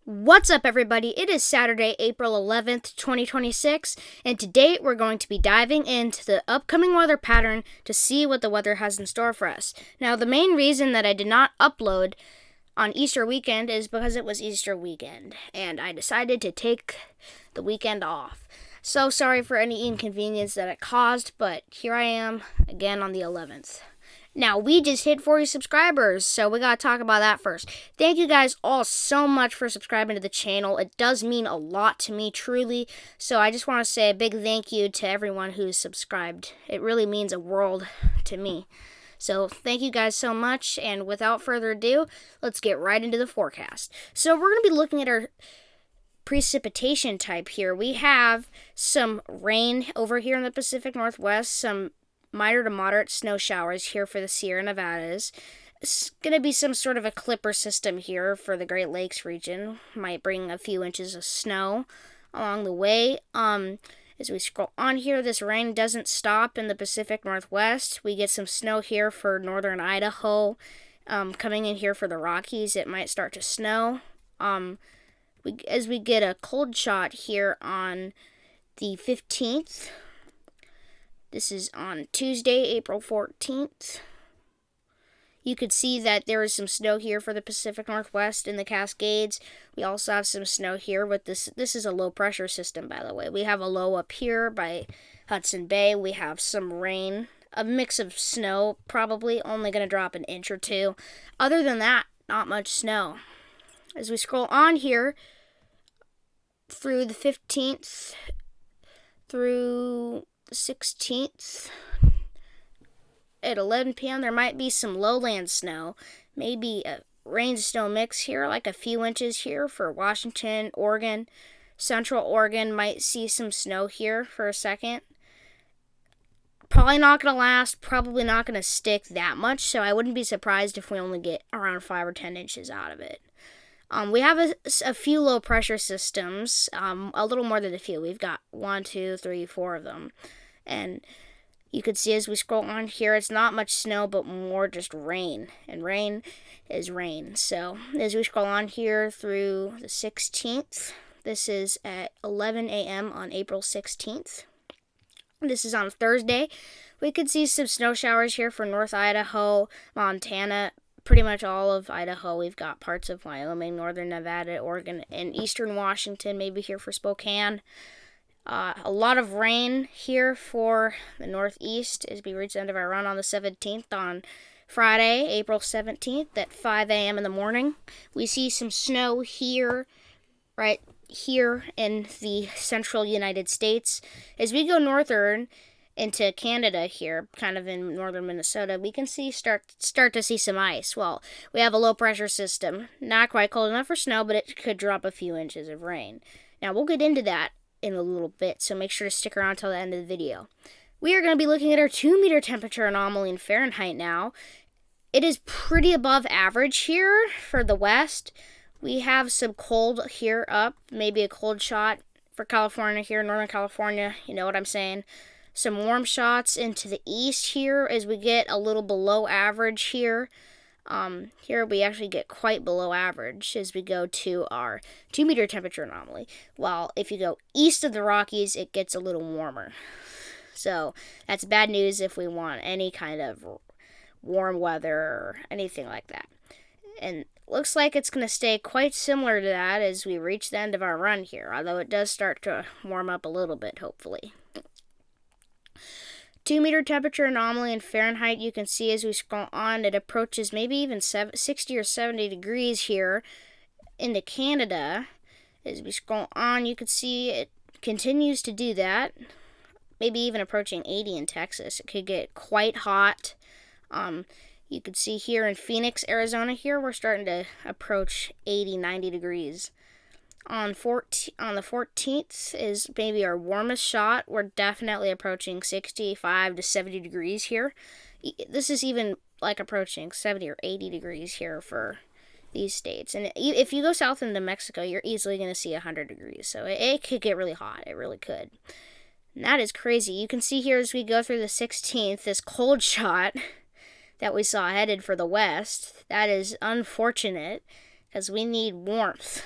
What's up, everybody? It is Saturday, April 11th, 2026, and today we're going to be diving into the upcoming weather pattern to see what the weather has in store for us. Now, the main reason that I did not upload on Easter weekend is because it was Easter weekend, and I decided to take the weekend off. So sorry for any inconvenience that it caused, but here I am again on the 11th. Now, we just hit 40 subscribers, so we gotta talk about that first. Thank you guys all so much for subscribing to the channel. It does mean a lot to me, truly. So I just want to say a big thank you to everyone who's subscribed. It really means a world to me. So thank you guys so much, and without further ado, let's get right into the forecast. So we're gonna be looking at our precipitation type here. We have some rain over here in the Pacific Northwest, some minor to moderate snow showers here for the Sierra Nevadas. It's going to be some sort of a clipper system here for the Great Lakes region. Might bring a few inches of snow along the way. As we scroll on here, this rain doesn't stop in the Pacific Northwest. We get some snow here for northern Idaho. Coming in here for the Rockies, it might start to snow. As we get a cold shot here on the 15th. This is on Tuesday, April 14th. You could see that there is some snow here for the Pacific Northwest in the Cascades. We also have some snow here with this. This is a low pressure system, by the way. We have a low up here by Hudson Bay. We have some rain, a mix of snow, probably only going to drop an inch or two. Other than that, not much snow. As we scroll on here through the 15th through the 16th at 11 p.m. there might be some lowland snow, maybe a rain-snow mix here, like a few inches here for Washington, Oregon. Central Oregon might see some snow here for a second. Probably not going to last, probably not going to stick that much, so I wouldn't be surprised if we only get around 5 or 10 inches out of it. We have a few low pressure systems, a little more than a few. We've got 1, 2, 3, 4 of them. And you can see as we scroll on here, it's not much snow, but more just rain. And rain is rain. So as we scroll on here through the 16th, this is at 11 a.m. on April 16th. This is on Thursday. We could see some snow showers here for North Idaho, Montana, pretty much all of Idaho. We've got parts of Wyoming, northern Nevada, Oregon, and eastern Washington, maybe here for Spokane. A lot of rain here for the Northeast as we reach the end of our run on the 17th on Friday, April 17th at 5 a.m. in the morning. We see some snow here, right here in the central United States. As we go northern into Canada here, kind of in northern Minnesota, we can start to see some ice. Well, we have a low pressure system, not quite cold enough for snow, but it could drop a few inches of rain. Now, we'll get into that in a little bit, so make sure to stick around till the end of the video. We are going to be looking at our 2-meter temperature anomaly in Fahrenheit now. It is pretty above average here for the west. We have some cold here up, maybe a cold shot for California here, Northern California, you know what I'm saying. Some warm shots into the east here as we get a little below average here. Here we actually get quite below average as we go to our 2-meter temperature anomaly. While if you go east of the Rockies, it gets a little warmer. So that's bad news if we want any kind of warm weather or anything like that. And looks like it's going to stay quite similar to that as we reach the end of our run here, although it does start to warm up a little bit, hopefully. 2-meter temperature anomaly in Fahrenheit, you can see as we scroll on, it approaches maybe even 60 or 70 degrees here into Canada. As we scroll on, you can see it continues to do that, maybe even approaching 80 in Texas. It could get quite hot. You can see here in Phoenix, Arizona here, we're starting to approach 80, 90 degrees. On the 14th is maybe our warmest shot. We're definitely approaching 65 to 70 degrees here. This is even like approaching 70 or 80 degrees here for these states. And if you go south into Mexico, you're easily going to see 100 degrees. So it could get really hot. It really could. And that is crazy. You can see here as we go through the 16th, this cold shot that we saw headed for the west. That is unfortunate because we need warmth.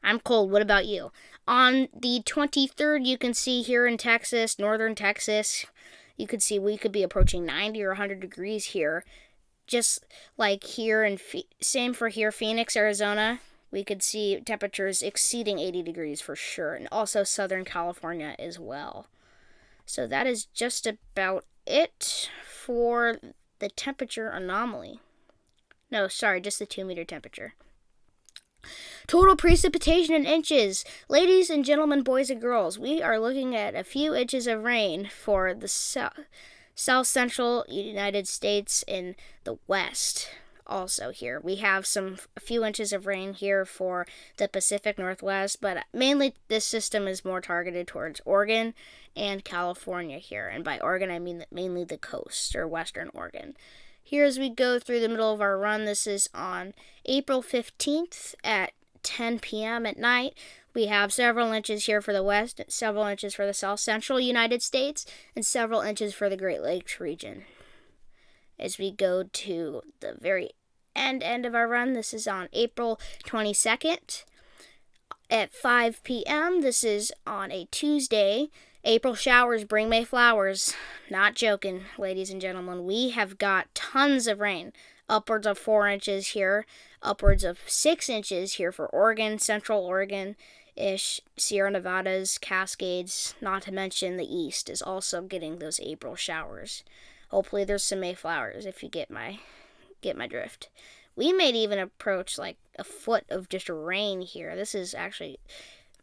I'm cold. What about you? On the 23rd, you can see here in Texas, northern Texas, you could see we could be approaching 90 or 100 degrees here. Just like here, and same for here, Phoenix, Arizona. We could see temperatures exceeding 80 degrees for sure, and also Southern California as well. So that is just about it for the temperature anomaly. No, sorry, just the 2-meter temperature. Total precipitation in inches. Ladies and gentlemen, boys and girls, we are looking at a few inches of rain for the south central United States and the west. Also here, we have a few inches of rain here for the Pacific Northwest, but mainly this system is more targeted towards Oregon and California here. And by Oregon, I mean mainly the coast, or western Oregon. Here, as we go through the middle of our run, this is on April 15th at 10 p.m. at night. We have several inches here for the west, several inches for the south central United States, and several inches for the Great Lakes region. As we go to the very end of our run, this is on April 22nd at 5 p.m. This is on a Tuesday. April showers bring May flowers. Not joking, ladies and gentlemen. We have got tons of rain. Upwards of 4 inches here. Upwards of 6 inches here for Oregon, Central Oregon-ish, Sierra Nevadas, Cascades. Not to mention the east is also getting those April showers. Hopefully there's some May flowers if you get my drift. We may even approach like a foot of just rain here. This is actually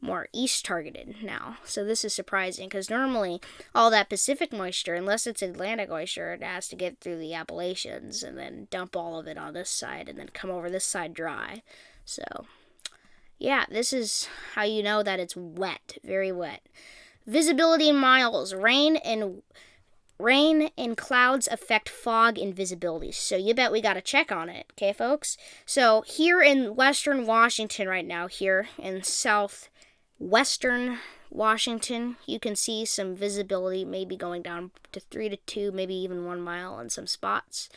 more east targeted now. So this is surprising because normally all that Pacific moisture, unless it's Atlantic moisture, it has to get through the Appalachians and then dump all of it on this side and then come over this side dry. So yeah, this is how you know that it's wet, very wet. Visibility in miles. Rain and clouds affect fog and visibility. So you bet we got to check on it, okay, folks? So here in western Washington right now, here in southwestern Washington, you can see some visibility maybe going down to 3 to 2, maybe even 1 mile in some spots.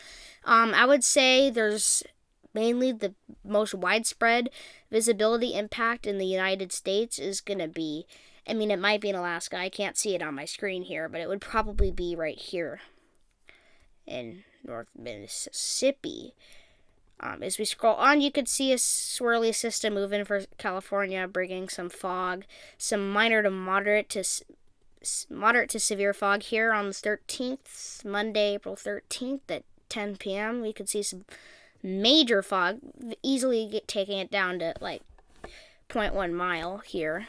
I would say there's mainly the most widespread visibility impact in the United States is going to be, I mean, it might be in Alaska. I can't see it on my screen here, but it would probably be right here in North Mississippi. As we scroll on, you could see a swirly system moving for California, bringing some fog, some minor to moderate to severe fog here on the 13th, Monday, April 13th at 10 p.m. We could see some major fog, easily taking it down to like 0.1 mile here,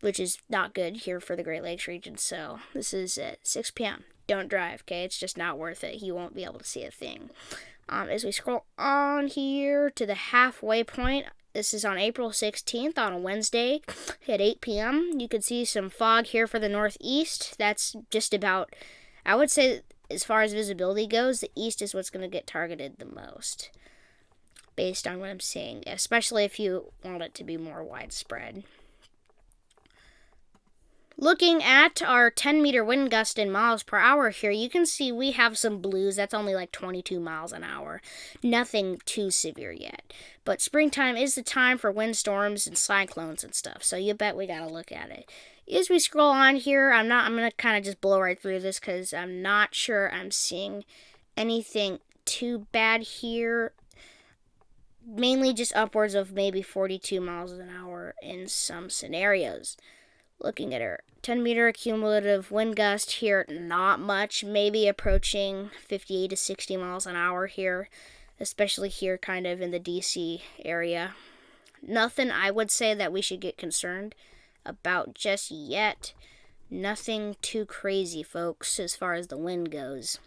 which is not good here for the Great Lakes region. So this is at 6 p.m. Don't drive, okay? It's just not worth it. You won't be able to see a thing. As we scroll on here to the halfway point, this is on April 16th on a Wednesday at 8 p.m. You could see some fog here for the northeast. That's just about, I would say, as far as visibility goes, the east is what's going to get targeted the most, based on what I'm seeing, especially if you want it to be more widespread. Looking at our 10-meter wind gust in miles per hour here, you can see we have some blues. That's only like 22 miles an hour. Nothing too severe yet. But springtime is the time for windstorms and cyclones and stuff, so you bet we got to look at it. As we scroll on here, I'm going to kind of just blow right through this because I'm not sure I'm seeing anything too bad here. Mainly just upwards of maybe 42 miles an hour in some scenarios. Looking at our 10-meter cumulative wind gust here, not much, maybe approaching 58 to 60 miles an hour here, especially here kind of in the DC area. Nothing I would say that we should get concerned about just yet. Nothing too crazy, folks, as far as the wind goes.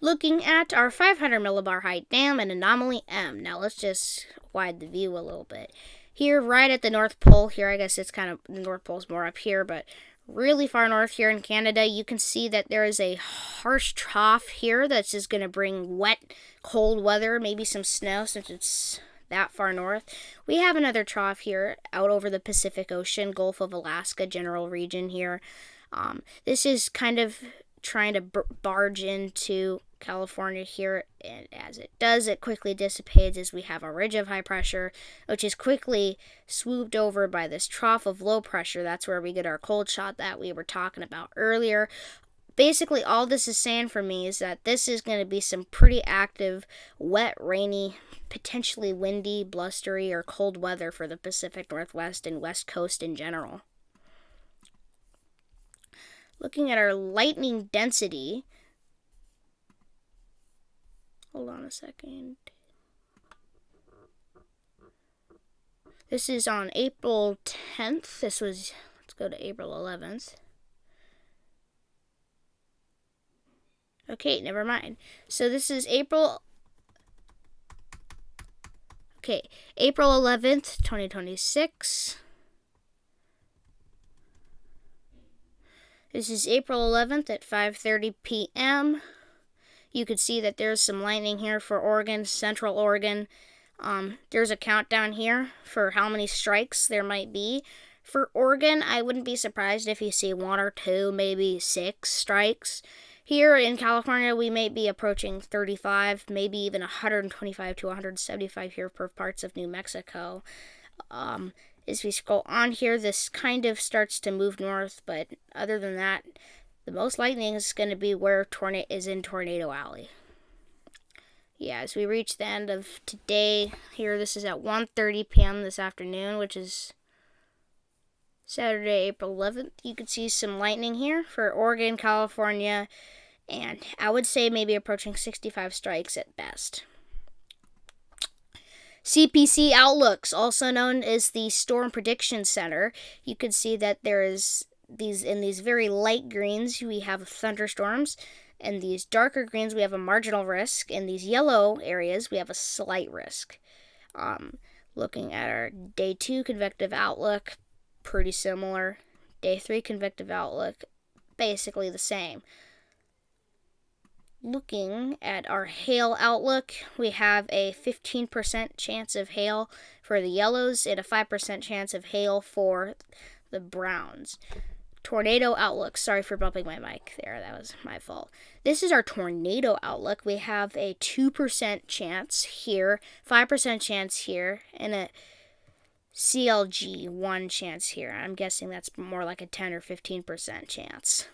Looking at our 500 millibar height dam and anomaly M. Now let's just widen the view a little bit. Here, right at the North Pole, here I guess it's kind of, the North Pole's more up here, but really far north here in Canada, you can see that there is a harsh trough here that's just going to bring wet, cold weather, maybe some snow since it's that far north. We have another trough here out over the Pacific Ocean, Gulf of Alaska general region here. This is kind of trying to barge into California here, and as it does, it quickly dissipates as we have a ridge of high pressure, which is quickly swooped over by this trough of low pressure. That's where we get our cold shot that we were talking about earlier. Basically, all this is saying for me is that this is going to be some pretty active, wet, rainy, potentially windy, blustery, or cold weather for the Pacific Northwest and West Coast in general. Looking at our lightning density, hold on a second. This is on April 10th. Let's go to April 11th. Okay, never mind. So this is April 11th, 2026. This is April 11th at 5:30 p.m. You could see that there's some lightning here for Oregon, Central Oregon. There's a countdown here for how many strikes there might be. For Oregon, I wouldn't be surprised if you see 1 or 2, maybe 6 strikes. Here in California, we may be approaching 35, maybe even 125 to 175 here for parts of New Mexico. As we scroll on here, this kind of starts to move north, but other than that, the most lightning is going to be where is in Tornado Alley. Yeah, as we reach the end of today, here this is at 1:30 p.m. this afternoon, which is Saturday, April 11th. You can see some lightning here for Oregon, California, and I would say maybe approaching 65 strikes at best. CPC Outlooks, also known as the Storm Prediction Center. You can see that there is these very light greens, we have thunderstorms. In these darker greens, we have a marginal risk. In these yellow areas, we have a slight risk. Looking at our Day 2 convective outlook, pretty similar. Day 3 convective outlook, basically the same. Looking at our hail outlook, we have a 15% chance of hail for the yellows and a 5% chance of hail for the browns. Tornado outlook. Sorry for bumping my mic there. That was my fault. This is our tornado outlook. We have a 2% chance here, 5% chance here, and a CLG 1 chance here. I'm guessing that's more like a 10 or 15% chance.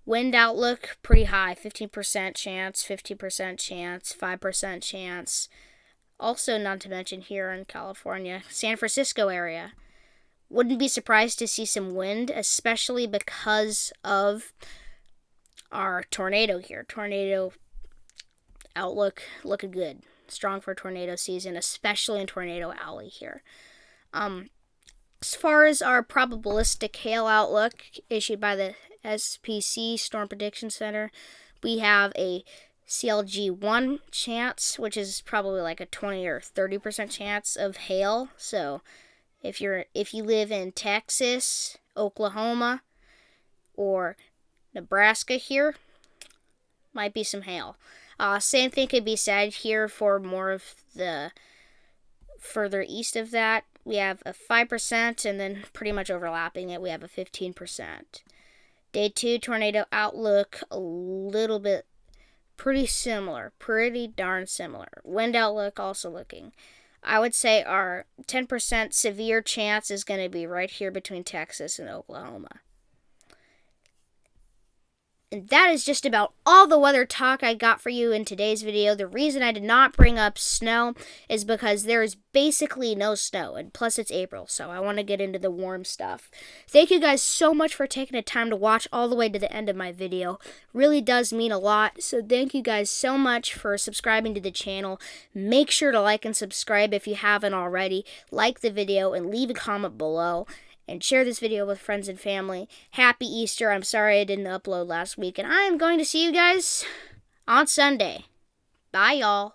Wind outlook, pretty high, 15% chance, 50% chance, 5% chance. Also, not to mention here in California, San Francisco area. Wouldn't be surprised to see some wind, especially because of our tornado here. Tornado outlook looking good. Strong for tornado season, especially in Tornado Alley here. As far as our probabilistic hail outlook issued by the SPC Storm Prediction Center, we have a CLG 1 chance, which is probably like a 20 or 30% chance of hail. So if you live in Texas, Oklahoma, or Nebraska here, might be some hail. Same thing could be said here for more of the further east of that. We have a 5%, and then pretty much overlapping it, we have a 15%. Day 2 tornado outlook, a little bit pretty similar, pretty darn similar. Wind outlook also looking. I would say our 10% severe chance is going to be right here between Texas and Oklahoma. And that is just about all the weather talk I got for you in today's video. The reason I did not bring up snow is because there is basically no snow, and plus it's April, so I want to get into the warm stuff. Thank you guys so much for taking the time to watch all the way to the end of my video. Really does mean a lot, so thank you guys so much for subscribing to the channel. Make sure to like and subscribe if you haven't already. Like the video and leave a comment below. And share this video with friends and family. Happy Easter. I'm sorry I didn't upload last week. And I'm going to see you guys on Sunday. Bye, y'all.